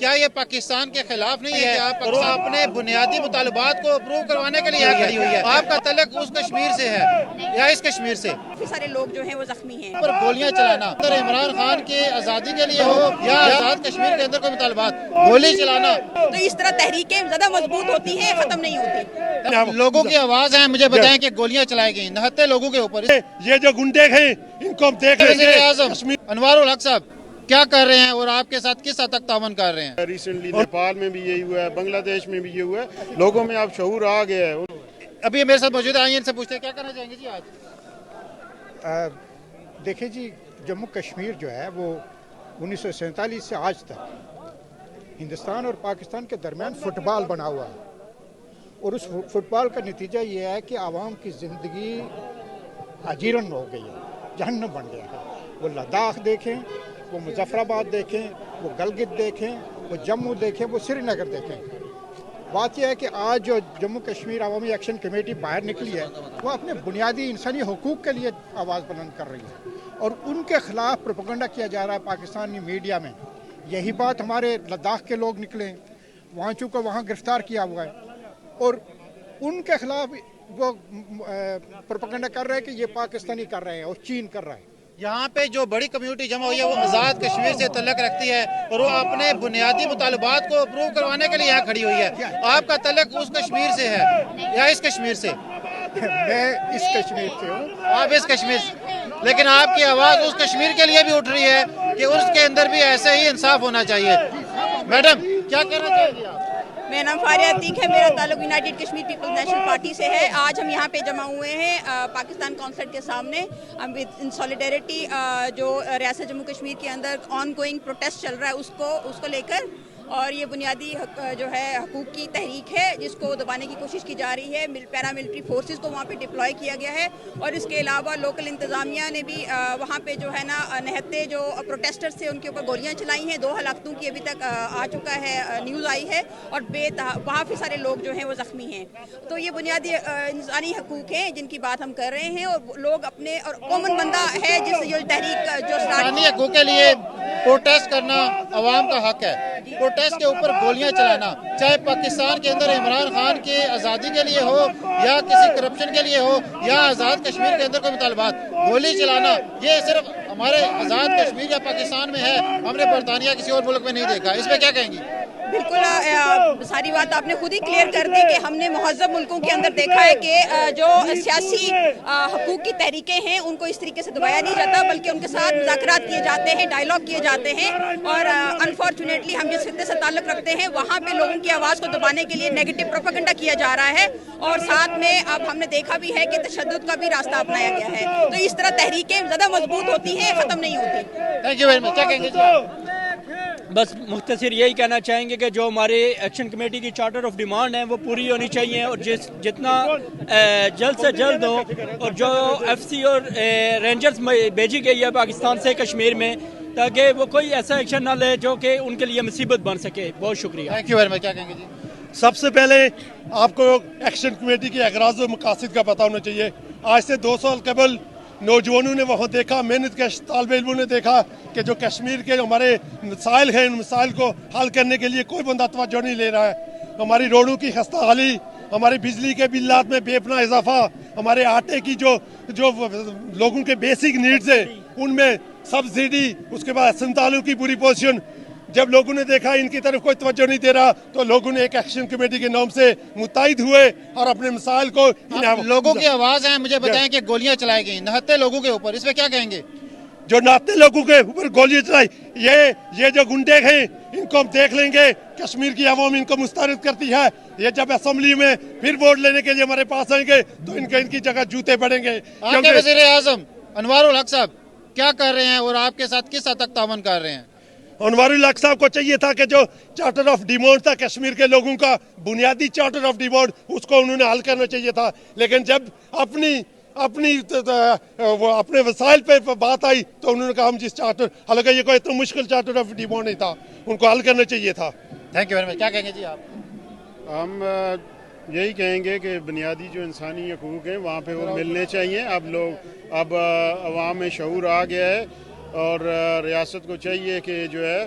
کیا یہ پاکستان کے خلاف نہیں ہے کہ آپ اپنے بنیادی مطالبات کو اپروو کروانے کے لیے یہاں کھڑی ہوئی ہے؟ آپ کا تعلق اس کشمیر سے ہے یا اس کشمیر سے؟ کافی سارے لوگ جو ہیں وہ زخمی ہیں۔ پر گولیاں چلانا عمران خان کی آزادی کے لیے ہو یا آزاد کشمیر کے اندر کوئی مطالبات، گولی چلانا تو اس طرح تحریکیں زیادہ مضبوط ہوتی ہیں، ختم نہیں ہوتی۔ لوگوں کی آواز ہے، مجھے بتائیں کہ گولیاں چلائی گئی نہتے لوگوں کے اوپر۔ یہ جو گنڈے ہیں ان کو ہم دیکھ رہے وزیر اعظم انوار الحق صاحب کیا کر رہے ہیں اور آپ کے ساتھ کس حد تک تعاون کر رہے ہیں؟ ریسنٹلی نیپال میں بھی یہی ہوا ہے، بنگلہ دیش میں بھی یہ ہوا ہے، لوگوں میں اب شعور آ گیا ہے۔ ابھی میرے ساتھ موجود آئیے، ان سے پوچھتے ہیں کیا کرنا چاہیں گے جی آج؟ دیکھیں جی، جموں کشمیر جو ہے وہ 1947 سے آج تک ہندوستان اور پاکستان کے درمیان فٹ بال بنا ہوا ہے، اور اس فٹ بال کا نتیجہ یہ ہے کہ عوام کی زندگی حجیرن ہو گئی ہے، جہنم بن گیا ہے۔ وہ لداخ دیکھیں، وہ مظفر آباد دیکھیں، وہ گلگت دیکھیں، وہ جموں دیکھیں، وہ سری نگر دیکھیں۔ بات یہ ہے کہ آج جو جموں کشمیر عوامی ایکشن کمیٹی باہر نکلی ہے وہ اپنے بنیادی انسانی حقوق کے لیے آواز بلند کر رہی ہے، اور ان کے خلاف پروپیگنڈا کیا جا رہا ہے پاکستانی میڈیا میں۔ یہی بات ہمارے لداخ کے لوگ نکلے، وہاں چونکہ وہاں گرفتار کیا ہوا ہے، اور ان کے خلاف وہ پروپیگنڈا کر رہے ہیں کہ یہ پاکستانی کر رہے ہیں اور چین کر رہا ہے۔ یہاں پہ جو بڑی کمیونٹی جمع ہوئی ہے وہ آزاد کشمیر سے تعلق رکھتی ہے اور وہ اپنے بنیادی مطالبات کو اپروو کروانے کے لیے یہاں کھڑی ہوئی ہے۔ آپ کا تعلق اس کشمیر سے ہے یا اس کشمیر سے؟ میں اس کشمیر سے ہوں۔ آپ اس کشمیر سے، لیکن آپ کی آواز اس کشمیر کے لیے بھی اٹھ رہی ہے کہ اس کے اندر بھی ایسے ہی انصاف ہونا چاہیے۔ میڈم کیا کہنا چاہیں گے آپ؟ میرا نام فاریہ عتیق ہے، میرا تعلق united Kashmir people's national party سے ہے۔ آج ہم یہاں پہ جمع ہوئے ہیں پاکستان کونسلیٹ کے سامنے، ان سولیڈیرٹی جو ریاست جموں کشمیر کے اندر آن گوئنگ پروٹیسٹ چل رہا ہے اس کو لے کر، اور یہ بنیادی جو ہے حقوق کی تحریک ہے جس کو دبانے کی کوشش کی جا رہی ہے۔ پیراملٹری فورسز کو وہاں پہ ڈپلوائے کیا گیا ہے، اور اس کے علاوہ لوکل انتظامیہ نے بھی وہاں پہ جو ہے نا نہتے جو پروٹیسٹرز تھے ان کے اوپر گولیاں چلائی ہیں۔ 2 ہلاکتوں کی ابھی تک آ چکا ہے، نیوز آئی ہے، اور کافی سارے لوگ جو ہیں وہ زخمی ہیں۔ تو یہ بنیادی انسانی حقوق ہیں جن کی بات ہم کر رہے ہیں، اور لوگ اپنے، اور کامن بندہ ہے جس جو تحریک جو انسانی حقوق کے لیے پروٹیسٹ کرنا عوام کا حق ہے۔ پروٹیسٹ کے اوپر گولیاں چلانا، چاہے پاکستان کے اندر عمران خان کی آزادی کے لیے ہو یا کسی کرپشن کے لیے ہو یا آزاد کشمیر کے اندر کوئی مطالبات، گولی چلانا یہ صرف ہمارے آزاد کشمیر یا پاکستان میں ہے، ہم نے برطانیہ کسی اور ملک میں نہیں دیکھا۔ اس پہ کیا کہیں گی؟ بالکل ساری بات آپ نے خود ہی کلیئر کر دی کہ ہم نے مہذب ملکوں کے اندر دیکھا ہے کہ جو سیاسی حقوق کی تحریکیں ہیں ان کو اس طریقے سے دبایا نہیں جاتا، بلکہ ان کے ساتھ مذاکرات کیے جاتے ہیں، ڈائیلاگ کیے جاتے ہیں، اور انفارچونیٹلی ہم جس خطے سے تعلق رکھتے ہیں وہاں پہ لوگوں کی آواز کو دبانے کے لیے نیگیٹو پروپیگنڈا کیا جا رہا ہے، اور ساتھ میں اب ہم نے دیکھا بھی ہے کہ تشدد کا بھی راستہ اپنایا گیا ہے۔ تو اس طرح تحریکیں زیادہ مضبوط ہوتی ہیں، ختم نہیں ہوتی۔ Thank you very much. کیا کہیں گے جی؟ بس مختصر یہی کہنا چاہیں گے کہ جو ہمارے ایکشن کمیٹی کی چارٹر آف ڈیمانڈ ہیں وہ پوری ہونی چاہیے، اور جتنا جلد سے جلد ہو، اور جو ایف سی اور رینجرز بھیجی گئی ہے پاکستان سے کشمیر میں، تاکہ وہ کوئی ایسا ایکشن نہ لے جو کہ ان کے لیے مصیبت بن سکے۔ بہت شکریہ۔ Thank you very much. کیا کہیں گے جی؟ سب سے پہلے آپ کو ایکشن کمیٹی کے اغراض و مقاصد کا پتہ ہونا چاہیے۔ آج سے 2 سال قبل نوجوانوں نے وہاں دیکھا، محنت کے طالب علموں نے دیکھا کہ جو کشمیر کے ہمارے مسائل ہیں، ان مسائل کو حل کرنے کے لیے کوئی بندہ توجہ نہیں لے رہا ہے۔ ہماری روڈوں کی خستہ حالی، ہماری بجلی کے بلات میں بے پناہ اضافہ، ہمارے آٹے کی جو لوگوں کے بیسک نیڈز ہیں ان میں سبسڈی، اس کے بعد اسپتالوں کی بری پوزیشن، جب لوگوں نے دیکھا ان کی طرف کوئی توجہ نہیں دے رہا تو لوگوں نے ایک ایکشن کمیٹی کے نام سے متحد ہوئے اور اپنے مسائل کو لوگوں کی آواز ہے، مجھے بتائیں کہ گولیاں چلائی گئی نہتے لوگوں کے اوپر، اس پہ کیا کہیں گے؟ جو ناتے لوگوں کے اوپر گولیاں چلائی، یہ جو گنڈے ہیں ان کو ہم دیکھ لیں گے۔ کشمیر کی عوام ان کو مسترد کرتی ہے، یہ جب اسمبلی میں پھر ووٹ لینے کے لیے ہمارے پاس آئیں گے تو ان کی جگہ جوتے پڑیں گے۔ آپ کے وزیر اعظم انوار الحق صاحب کیا کر رہے ہیں اور آپ کے ساتھ کس حد تک تعاون کر رہے ہیں؟ انوار الحق صاحب کو چاہیے تھا کہ جو چارٹر آف ڈیمانڈ تھا کشمیر کے لوگوں کا، بنیادی چارٹر آف ڈیمانڈ، اس کو انہوں نے حل کرنا چاہیے تھا، لیکن جب اپنے وسائل پہ بات آئی تو انہوں نے کہا ہم جس چارٹر، حالانکہ یہ کوئی اتنا مشکل چارٹر آف ڈیمانڈ نہیں تھا، ان کو حل کرنا چاہیے تھا۔ Thank you very much. کیا کہیں گے جی آپ؟ ہم یہی کہیں گے کہ بنیادی جو انسانی حقوق ہیں وہاں پہ وہ ملنے چاہیے۔ اب عوام میں شعور آ گیا ہے، اور ریاست کو چاہیے کہ جو ہے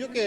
UK